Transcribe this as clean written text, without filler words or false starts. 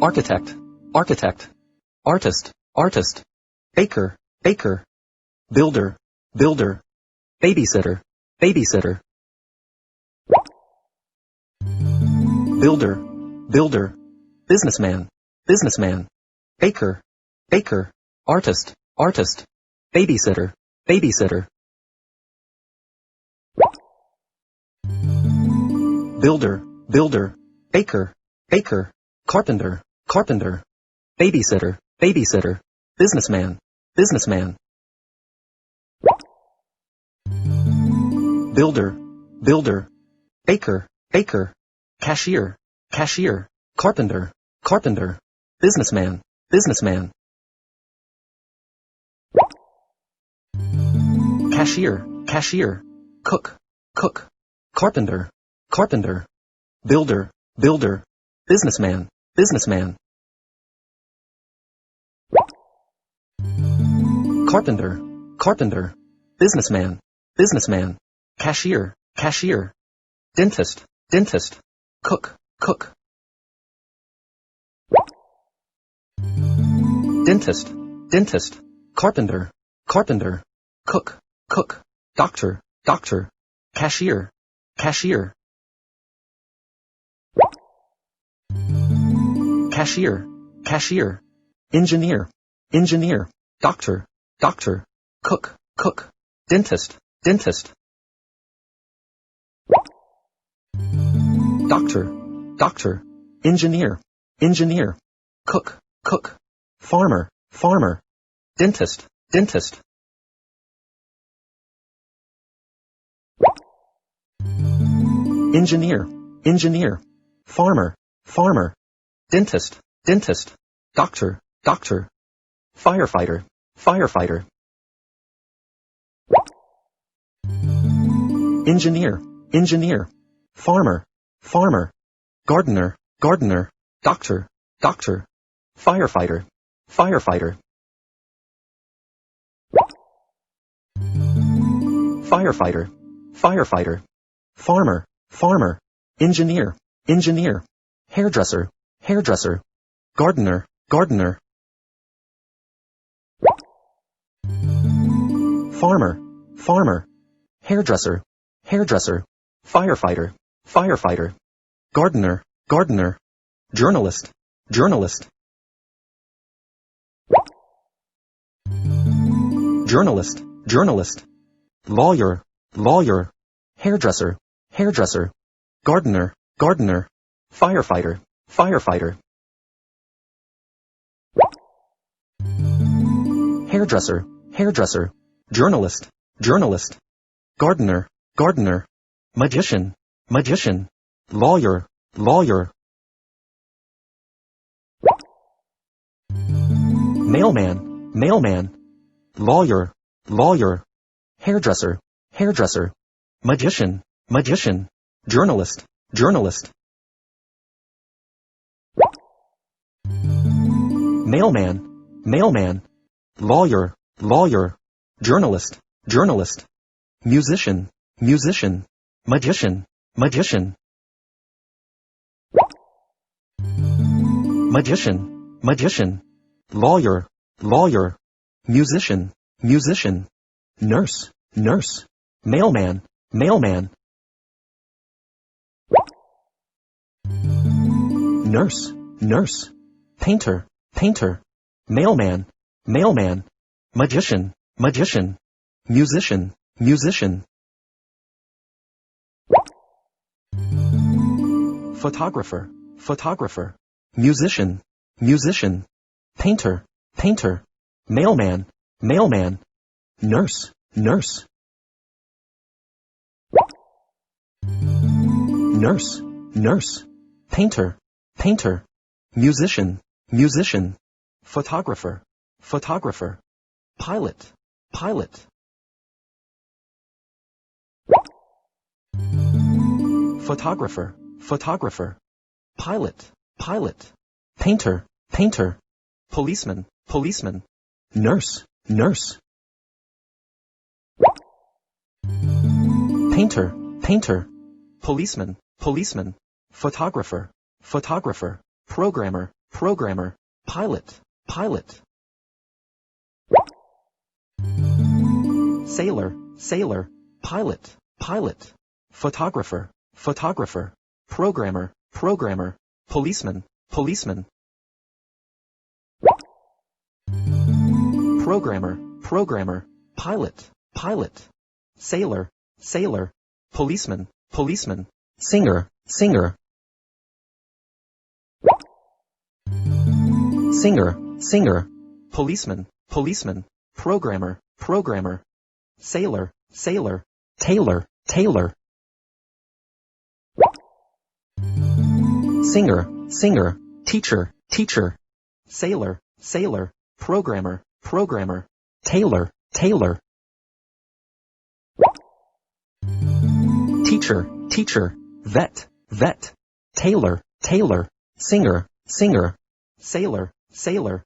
architect, architect, artist, artist, baker, baker, builder, builder, babysitter, babysitter, builder, builder, businessman, businessman, baker, baker, artist, artist, babysitter, babysitter, builder, builder, baker, baker, carpenter, carpenter, babysitter, babysitter, businessman, businessman, builder, builder, baker, baker, cashier, cashier, carpenter, carpenter, businessman, businessman, cashier, cashier, cook, cook, carpenter, carpenter, builder, builder, businessman, businessman, carpenter, carpenter, businessman, businessman, cashier, cashier, dentist, dentist, cook, cook, dentist, dentist, carpenter, carpenter, cook, cook, doctor, doctor, cashier, cashier, cashier, cashier, engineer, engineer, doctor, doctor, cook, cook, dentist, dentist, doctor, doctor, engineer, engineer, cook, cook, farmer, farmer, dentist, dentist, engineer, engineer, farmer, farmer, dentist, dentist, doctor, doctor, firefighter, firefighter, engineer, engineer, farmer, farmer, gardener, gardener, doctor, doctor, firefighter, firefighter, firefighter, firefighter, farmer, farmer, engineer, engineer, hairdresser, hairdresser, gardener, gardener, farmer, farmer, hairdresser, hairdresser, firefighter, firefighter, gardener, gardener, journalist, journalist, journalist, journalist, lawyer, lawyer, hairdresser, hairdresser, gardener, gardener, firefighter, firefighter, hairdresser, hairdresser, journalist, journalist, gardener, gardener, magician, magician, lawyer, lawyer, mailman, mailman, lawyer, lawyer, hairdresser, hairdresser, magician, magician, journalist, journalist, mailman, mailman, lawyer, lawyer, journalist, journalist, musician, musician, magician, magician, magician, magician, lawyer, lawyer, musician, musician, nurse, nurse, mailman, mailman, nurse, nurse, painter, painter, mailman, mailman, magician, magician, musician, musician, photographer, photographer, musician, musician, painter, painter, mailman, mailman, nurse, nurse, nurse, nurse, painter, painter, musician, musician, photographer, photographer, pilot, pilot, photographer, photographer, pilot, pilot, painter, painter, policeman, policeman, nurse, nurse, painter, painter, policeman, policeman, photographer, photographer, programmer, programmer, pilot, pilot. Sailor, sailor, pilot, pilot. Photographer, photographer, programmer, programmer, policeman, policeman. Programmer, programmer, pilot, pilot. Sailor, sailor, policeman, policeman. Singer, singer. Singer, singer, policeman, policeman. Programmer, programmer. Sailor, sailor, tailor, tailor. Singer, singer, teacher, teacher. Sailor, sailor, programmer, programmer. Tailor, tailor. Teacher, teacher, vet, vet. Tailor, tailor. Singer, singer. Sailor, sailor,